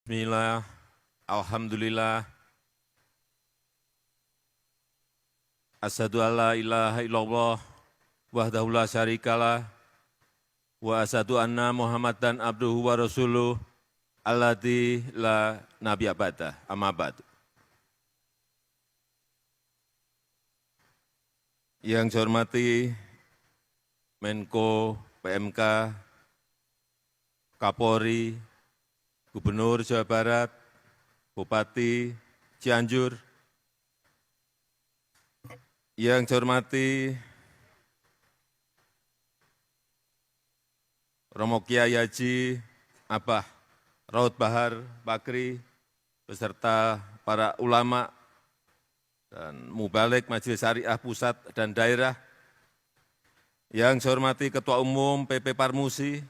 Bismillah, Alhamdulillah, Asyhadu an la ilaha illallah, wahdahu la syarikalah, wa asyhadu anna Muhammadan abduhu wa rasuluh, alladzi la nabiyya ba'dah, amma ba'du. Yang saya hormati Menko PMK, Kapolri, Gubernur Jawa Barat, Bupati Cianjur, yang saya hormati Romo Kiai Haji Abah Raud Bahar Bakri, beserta para ulama dan mubalik Majelis Syariah Pusat dan Daerah, yang saya hormati Ketua Umum PP Parmusi,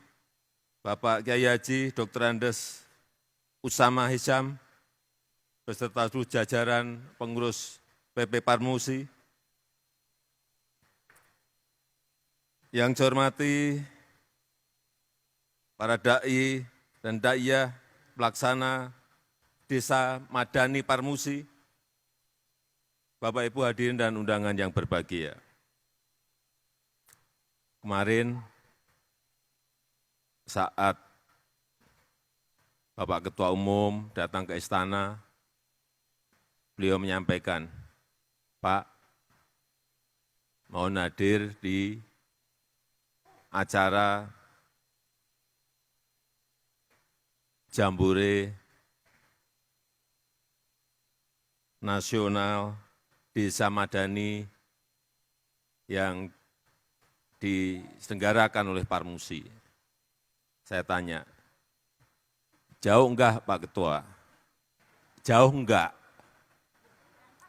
Bapak Kiai Haji Dr. Andes Usama Hisham, beserta seluruh jajaran pengurus PP Parmusi, yang saya hormati para da'i dan da'iyah pelaksana Desa Madani Parmusi, Bapak Ibu hadirin dan undangan yang berbahagia. Kemarin saat Bapak Ketua Umum datang ke istana, beliau menyampaikan, Pak, mohon hadir di acara Jambore Nasional Desa Madani yang diselenggarakan oleh Parmusi. Saya tanya, jauh enggak Pak Ketua? Jauh enggak?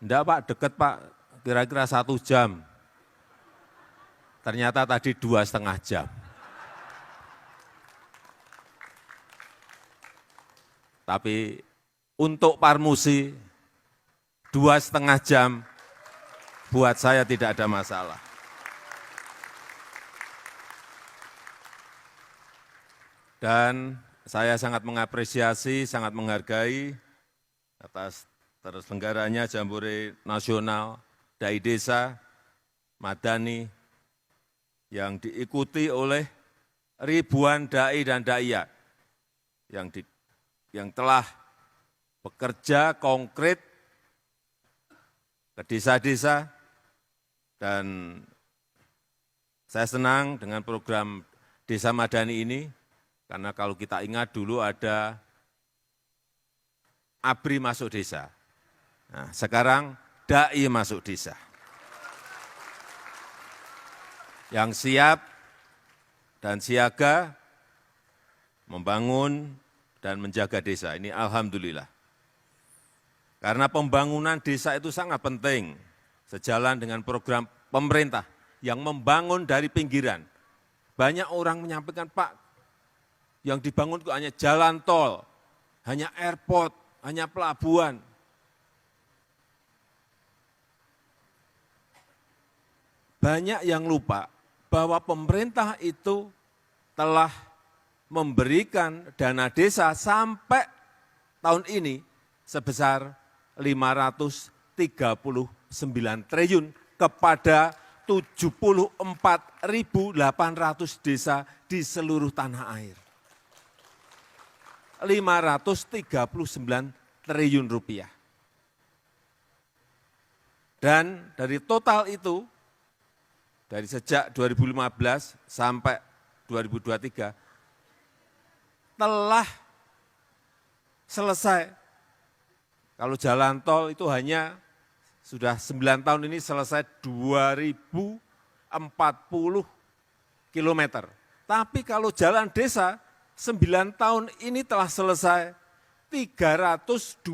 Enggak Pak, dekat Pak, kira-kira 1 jam. Ternyata tadi 2,5 jam. Tapi untuk Parmusi, 2,5 jam buat saya tidak ada masalah. Dan saya sangat mengapresiasi, sangat menghargai atas terselenggaranya Jambore Nasional Dai Desa Madani yang diikuti oleh ribuan dai dan daiyah yang telah bekerja konkret ke desa-desa, dan saya senang dengan program Desa Madani ini, karena kalau kita ingat dulu ada ABRI masuk desa. Nah, sekarang dai masuk desa. Yang siap dan siaga membangun dan menjaga desa. Ini alhamdulillah. Karena pembangunan desa itu sangat penting, sejalan dengan program pemerintah yang membangun dari pinggiran. Banyak orang menyampaikan, Pak, yang dibangun itu hanya jalan tol, hanya airport, hanya pelabuhan. Banyak yang lupa bahwa pemerintah itu telah memberikan dana desa sampai tahun ini sebesar 539 triliun kepada 74.800 desa di seluruh tanah air. 539 triliun rupiah. Dan dari total itu, dari sejak 2015 sampai 2023, telah selesai. Kalau jalan tol itu hanya sudah 9 tahun ini selesai 2040 kilometer. Tapi kalau jalan desa 9 tahun ini telah selesai 326.000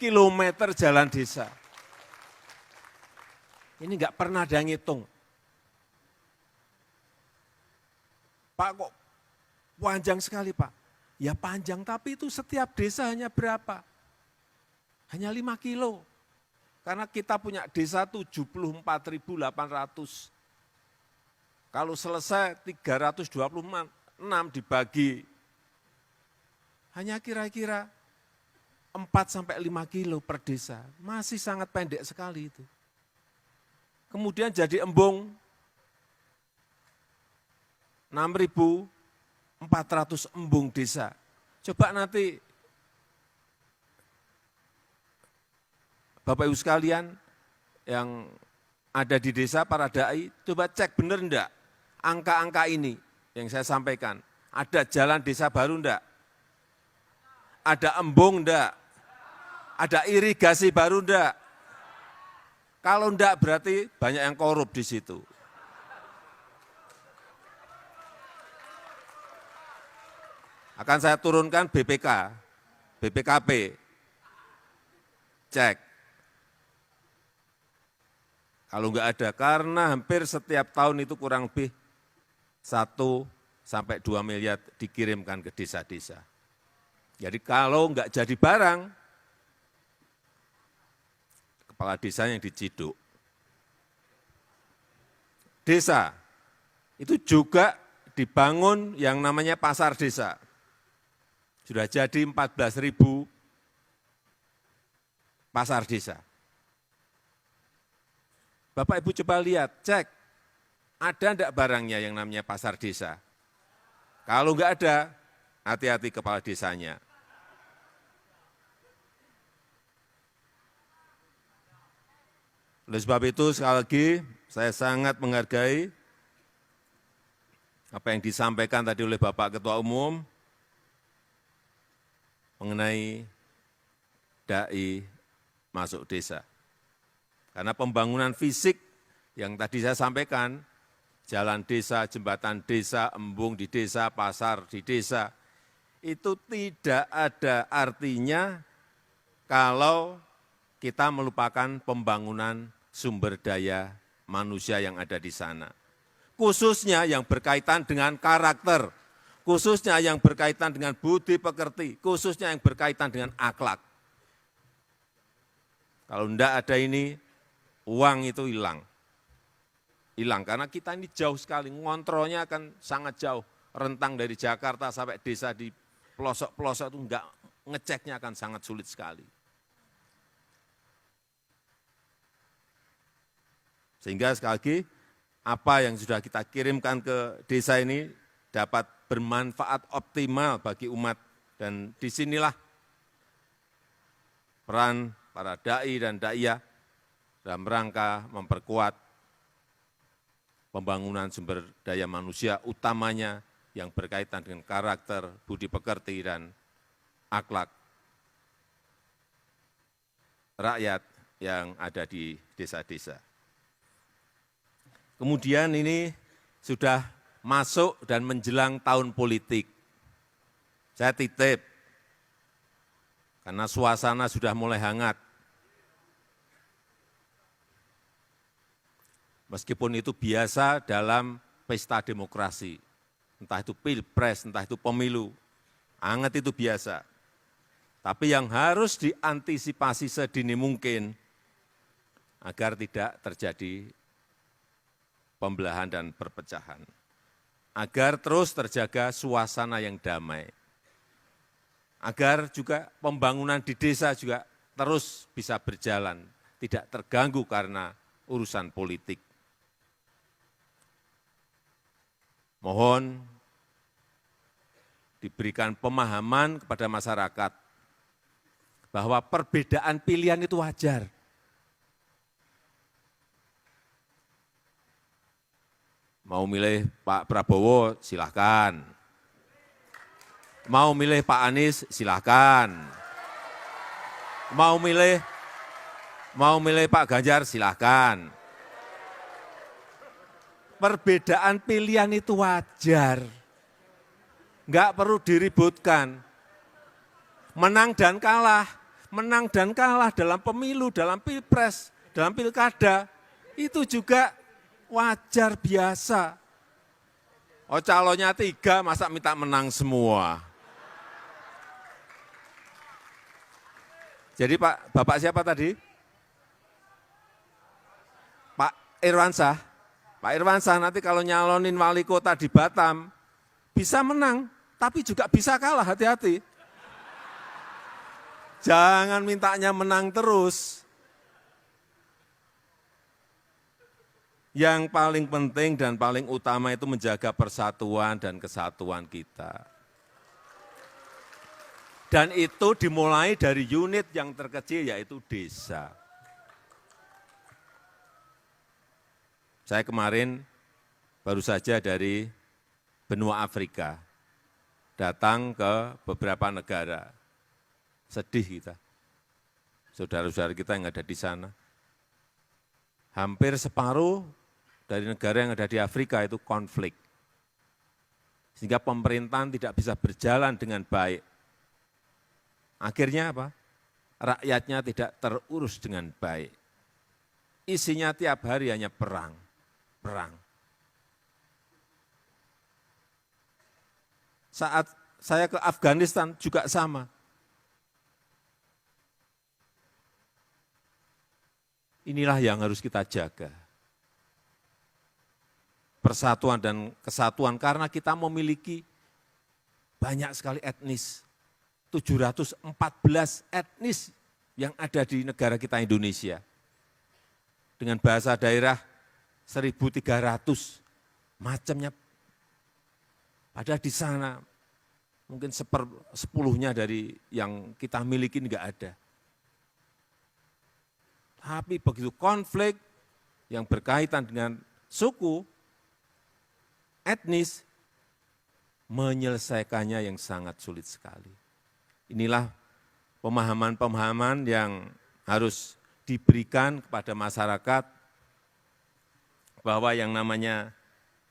kilometer jalan desa. Ini enggak pernah ada yang ngitung. Pak, kok panjang sekali Pak? Ya panjang, tapi itu setiap desa hanya berapa? Hanya 5 kilo. Karena kita punya desa 74.800. Kalau selesai 326 dibagi hanya kira-kira 4 sampai 5 kilo per desa, masih sangat pendek sekali itu. Kemudian jadi embung 6.400 embung desa. Coba nanti Bapak Ibu sekalian yang ada di desa, para dai, coba cek benar enggak angka-angka ini yang saya sampaikan. Ada jalan desa baru enggak? Ada embung enggak? Ada irigasi baru enggak? Kalau enggak berarti banyak yang korup di situ. Akan saya turunkan BPK, BPKP, cek. Kalau enggak ada, karena hampir setiap tahun itu kurang lebih 1 sampai 2 miliar dikirimkan ke desa-desa. Jadi kalau enggak jadi barang, kepala desa yang diciduk. Desa itu juga dibangun yang namanya pasar desa. Sudah jadi 14.000 pasar desa. Bapak Ibu coba lihat, cek, ada enggak barangnya yang namanya pasar desa? Kalau enggak ada, hati-hati kepala desanya. Oleh sebab itu, sekali lagi, saya sangat menghargai apa yang disampaikan tadi oleh Bapak Ketua Umum mengenai dai masuk desa. Karena pembangunan fisik yang tadi saya sampaikan, jalan desa, jembatan desa, embung di desa, pasar di desa, itu tidak ada artinya kalau kita melupakan pembangunan sumber daya manusia yang ada di sana. Khususnya yang berkaitan dengan karakter, khususnya yang berkaitan dengan budi pekerti, khususnya yang berkaitan dengan akhlak. Kalau tidak ada ini, uang itu hilang. Hilang, karena kita ini jauh sekali, ngontrolnya akan sangat jauh. Rentang dari Jakarta sampai desa di pelosok-pelosok itu enggak, ngeceknya akan sangat sulit sekali. Sehingga sekali lagi, apa yang sudah kita kirimkan ke desa ini dapat bermanfaat optimal bagi umat. Dan disinilah peran para dai dan daiyah dalam rangka memperkuat pembangunan sumber daya manusia, utamanya yang berkaitan dengan karakter, budi pekerti, dan akhlak rakyat yang ada di desa-desa. Kemudian ini sudah masuk dan menjelang tahun politik. Saya titip, karena suasana sudah mulai hangat. Meskipun itu biasa dalam pesta demokrasi, entah itu pilpres, entah itu pemilu, hangat itu biasa. Tapi yang harus diantisipasi sedini mungkin agar tidak terjadi pembelahan dan perpecahan. Agar terus terjaga suasana yang damai. Agar juga pembangunan di desa juga terus bisa berjalan, tidak terganggu karena urusan politik. Mohon diberikan pemahaman kepada masyarakat bahwa perbedaan pilihan itu wajar. Mau milih Pak Prabowo, silahkan. Mau milih Pak Anies, silahkan. Mau milih Pak Ganjar, silahkan. Perbedaan pilihan itu wajar. Enggak perlu diributkan. Menang dan kalah dalam pemilu, dalam pilpres, dalam pilkada, itu juga wajar biasa. Oh, calonnya 3, masa minta menang semua. Jadi Bapak siapa tadi? Pak Irwansyah. Pak Irwansyah nanti kalau nyalonin wali kota di Batam, bisa menang, tapi juga bisa kalah, hati-hati. Jangan mintanya menang terus. Yang paling penting dan paling utama itu menjaga persatuan dan kesatuan kita. Dan itu dimulai dari unit yang terkecil, yaitu desa. Saya kemarin baru saja dari benua Afrika, datang ke beberapa negara. Sedih kita, saudara-saudara kita yang ada di sana. Hampir separuh dari negara yang ada di Afrika itu konflik. Sehingga pemerintahan tidak bisa berjalan dengan baik. Akhirnya apa? Rakyatnya tidak terurus dengan baik. Isinya tiap hari hanya perang. Saat saya ke Afghanistan juga sama. Inilah yang harus kita jaga. Persatuan dan kesatuan karena kita memiliki banyak sekali etnis. 714 etnis yang ada di negara kita Indonesia. Dengan bahasa daerah 1.300 macamnya. Padahal di sana mungkin 1/10 dari yang kita miliki enggak ada. Tapi begitu konflik yang berkaitan dengan suku, etnis, menyelesaikannya yang sangat sulit sekali. Inilah pemahaman-pemahaman yang harus diberikan kepada masyarakat bahwa yang namanya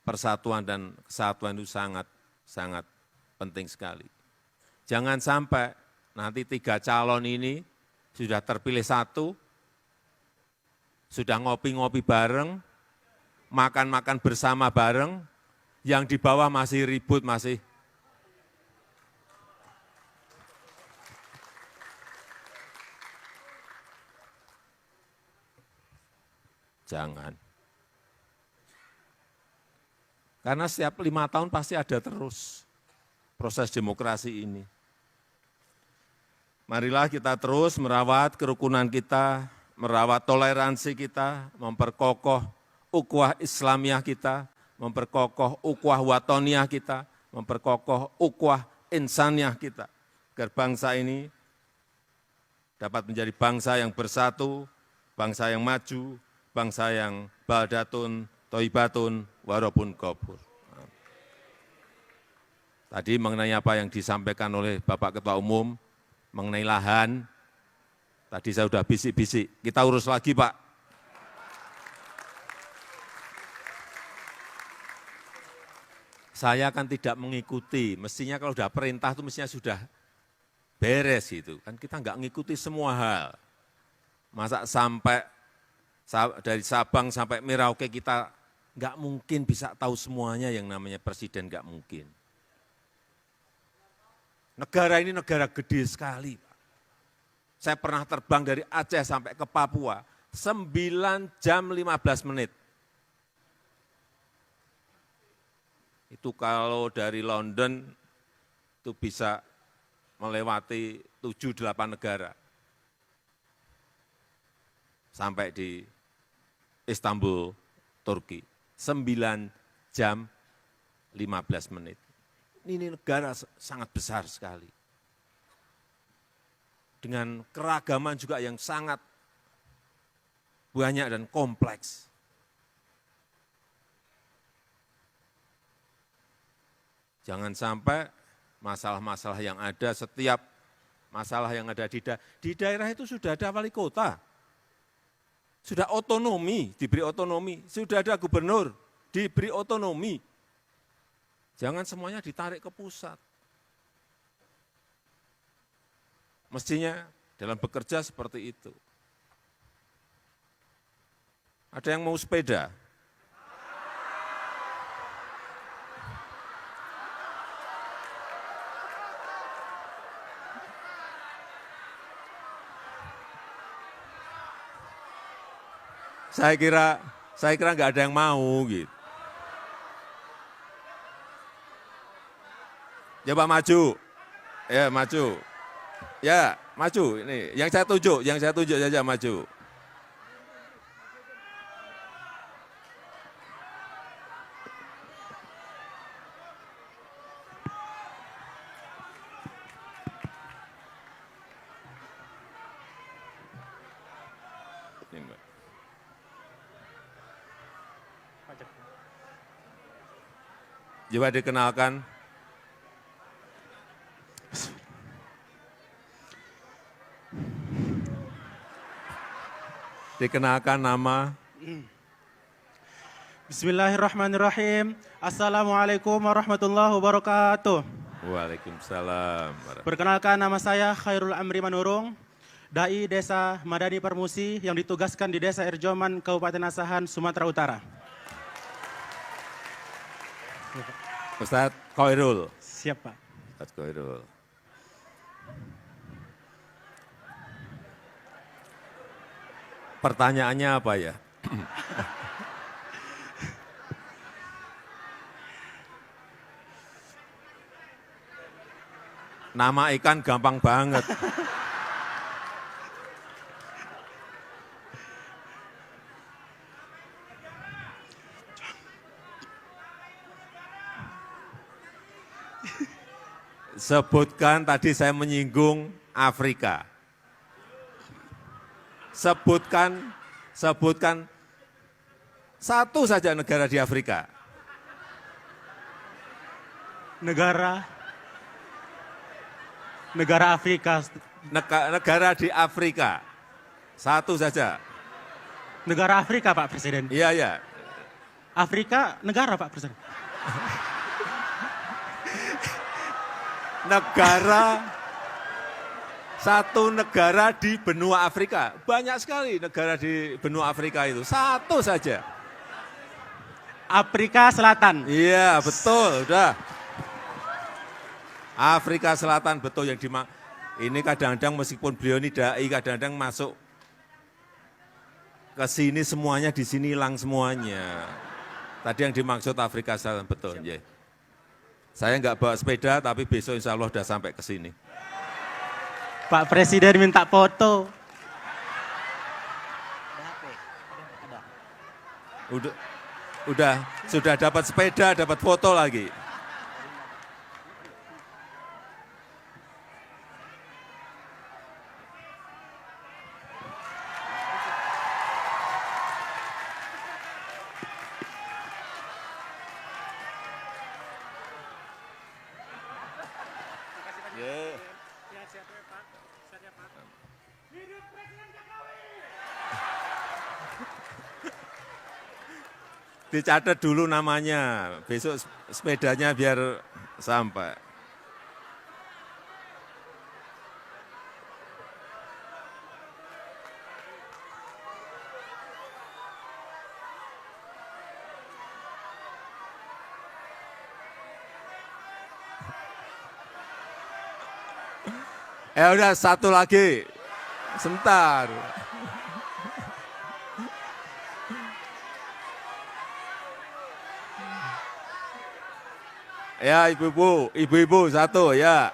persatuan dan kesatuan itu sangat penting sekali. Jangan sampai nanti 3 calon ini sudah terpilih 1, sudah ngopi-ngopi bareng, makan-makan bersama bareng, yang di bawah masih ribut, masih. Jangan. Karena setiap 5 tahun pasti ada terus proses demokrasi ini. Marilah kita terus merawat kerukunan kita, merawat toleransi kita, memperkokoh ukhuwah Islamiyah kita, memperkokoh ukhuwah watoniyah kita, memperkokoh ukhuwah insaniyah kita. Agar bangsa ini dapat menjadi bangsa yang bersatu, bangsa yang maju, bangsa yang baldatun, toibatun, warobun gofur. Tadi mengenai apa yang disampaikan oleh Bapak Ketua Umum, mengenai lahan, tadi saya sudah bisik-bisik, kita urus lagi Pak. Saya kan tidak mengikuti, mestinya kalau sudah perintah itu mestinya sudah beres itu. Kan kita enggak mengikuti semua hal. Masa sampai dari Sabang sampai Merauke kita enggak mungkin bisa tahu semuanya yang namanya presiden, enggak mungkin. Negara ini negara gede sekali, Pak. Saya pernah terbang dari Aceh sampai ke Papua, 9 jam 15 menit. Itu kalau dari London, itu bisa melewati 7-8 negara. Sampai di Istanbul, Turki. 9 jam 15 menit. Ini negara sangat besar sekali. Dengan keragaman juga yang sangat banyak dan kompleks. Jangan sampai masalah-masalah yang ada, setiap masalah yang ada di daerah itu sudah ada wali kota. Sudah otonomi, diberi otonomi. Sudah ada gubernur, diberi otonomi. Jangan semuanya ditarik ke pusat. Mestinya dalam bekerja seperti itu. Ada yang mau sepeda? Saya kira nggak ada yang mau gitu. Coba maju, ya maju, ya maju. Ini yang saya tunjuk saja maju. Ini, Mbak. Coba dikenalkan. Dikenalkan nama. Bismillahirrahmanirrahim. Assalamualaikum warahmatullahi wabarakatuh. Waalaikumsalam. Perkenalkan, nama saya Khairul Amri Manurung, Dai Desa Madani Permusi yang ditugaskan di Desa Erjoman, Kabupaten Asahan, Sumatera Utara. Ustadz Khairul. Siap, Pak. Ustadz Khairul. Pertanyaannya apa ya? Nama ikan gampang banget. Sebutkan, tadi saya menyinggung Afrika. Sebutkan satu saja negara di Afrika. Negara Afrika. Negara di Afrika. Satu saja. Negara Afrika, Pak Presiden. Iya, iya. Afrika negara, Pak Presiden. Satu negara di benua Afrika. Banyak sekali negara di benua Afrika itu. Satu saja. Afrika Selatan. Iya, betul, udah. Afrika Selatan, betul yang ini kadang-kadang meskipun beliau ini dai, kadang-kadang masuk ke sini semuanya, di sini hilang semuanya. Tadi yang dimaksud Afrika Selatan, betul. Ya. Saya nggak bawa sepeda, tapi besok insya Allah udah sampai ke sini. Pak Presiden minta foto. Sudah dapat sepeda, dapat foto lagi. Dicatat dulu namanya, besok sepedanya biar sampai. Ya udah, satu lagi, sebentar. Ya, ibu-ibu satu, ya.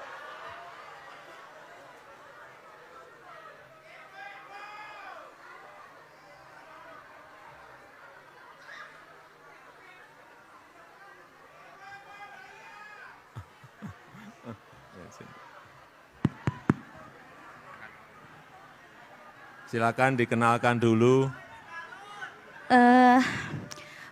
Silakan dikenalkan dulu.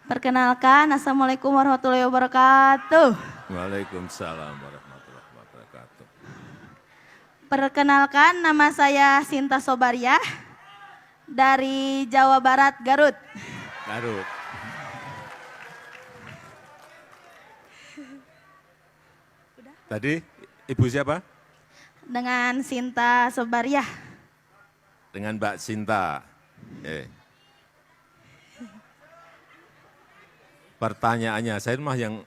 Perkenalkan, Assalamualaikum warahmatullahi wabarakatuh. Waalaikumsalam warahmatullahi wabarakatuh. Perkenalkan, nama saya Sinta Sobariah dari Jawa Barat, Garut. Garut. Tadi ibu siapa? Dengan Sinta Sobariah. Dengan Mbak Sinta. Pertanyaannya, saya mah yang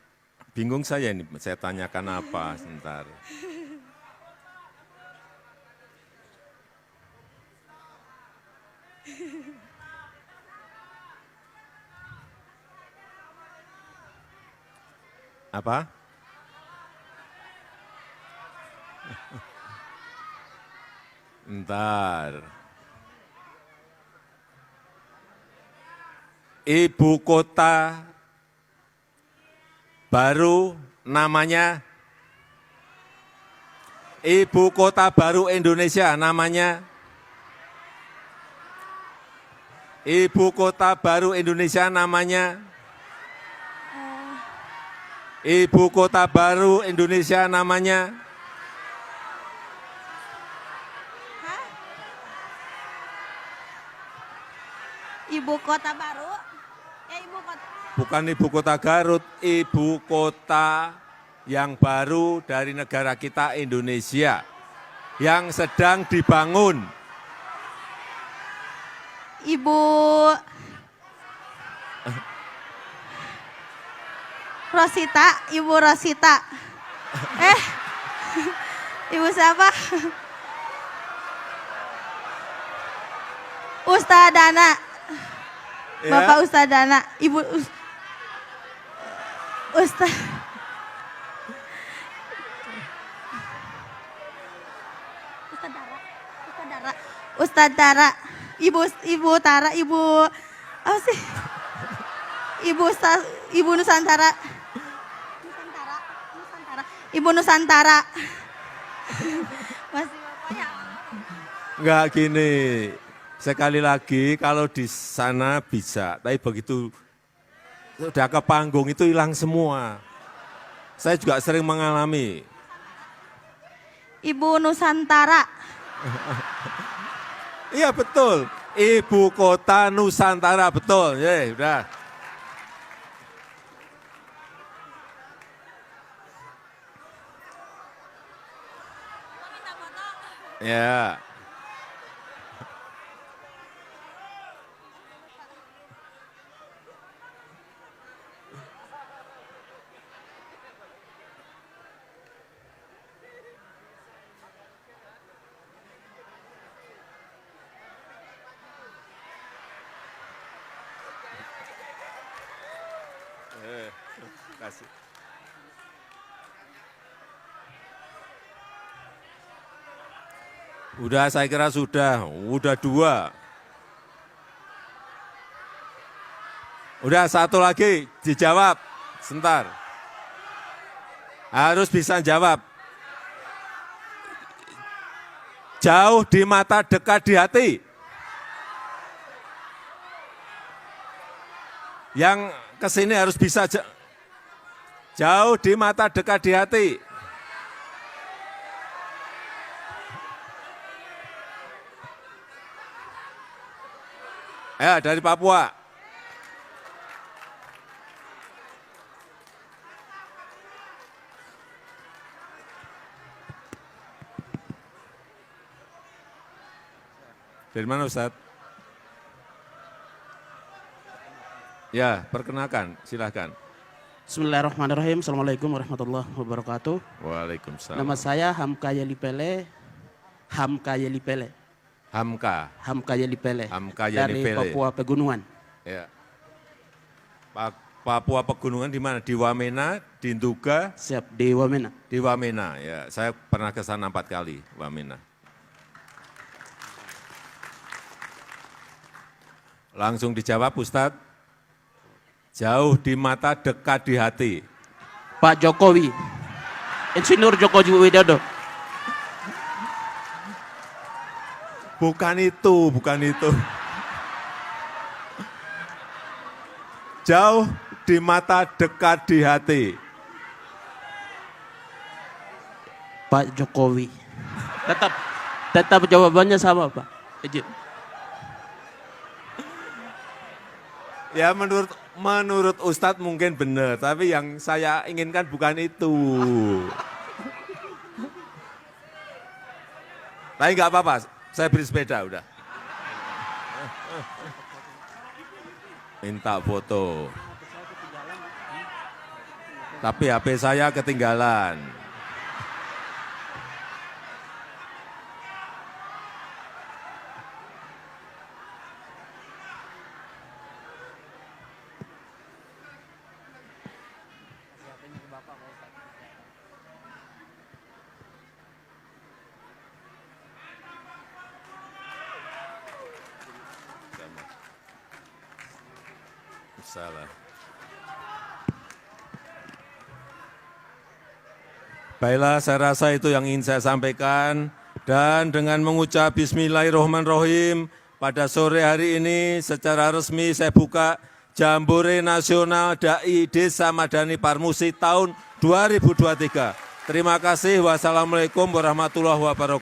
bingung saya ini, saya tanyakan apa sebentar. Apa? Ntar. Ibu kota baru namanya, ibu kota baru Indonesia namanya, ibu kota baru Indonesia namanya, ibu kota baru Indonesia namanya. Ibu kota baru? Ibu kota. Bukan ibu kota Garut, ibu kota yang baru dari negara kita Indonesia, yang sedang dibangun. Ibu Rosita, Ibu Rosita. Ibu siapa? Ustadana. Ya? Bapak Ustadana, Ibu Ustad. Ustadz Tara, Ibu Tara, Ibu apa sih? Ibu Nusantara. Ibu Nusantara. Masih bapaknya. Enggak gini, sekali lagi kalau di sana bisa, tapi begitu sudah ke panggung itu hilang semua. Saya juga sering mengalami. Ibu Nusantara. Iya betul, ibu kota Nusantara, betul. Ya, udah. Ya. Kasih. Udah, saya kira udah dua. Udah satu lagi, dijawab, sebentar. Harus bisa jawab. Jauh di mata, dekat di hati. Yang kesini harus bisa jauh di mata, dekat di hati. Ya, dari Papua. Dari mana Ustadz? Ya, perkenalkan, silahkan. Bismillahirrahmanirrahim. Assalamualaikum warahmatullahi wabarakatuh. Waalaikumsalam. Nama saya Hamka Yelipele. Hamka Yelipele. Hamka. Hamka Yelipele. Hamka Dari Yelipele. Papua Pegunungan. Ya. Papua Pegunungan di mana? Di Wamena, di Nduga, Siap, di Wamena. di Wamena. Ya, saya pernah ke sana 4 kali, Wamena. Langsung dijawab Ustadz. Jauh di mata, dekat di hati. Pak Jokowi. Insinyur Joko Widodo. Bukan itu, bukan itu. Jauh di mata, dekat di hati. Pak Jokowi. Tetap jawabannya sama, Pak. Izin. Ya menurut Ustadz mungkin benar, tapi yang saya inginkan bukan itu. Tapi nggak apa-apa, saya beri sepeda udah. Minta foto. Tapi HP saya ketinggalan. Waalaikumsalam. Baiklah, saya rasa itu yang ingin saya sampaikan. Dan dengan mengucap Bismillahirrahmanirrahim, pada sore hari ini secara resmi saya buka Jambore Nasional Dai Desa Madani Parmusi tahun 2023. Terima kasih. Wassalamualaikum warahmatullahi wabarakatuh.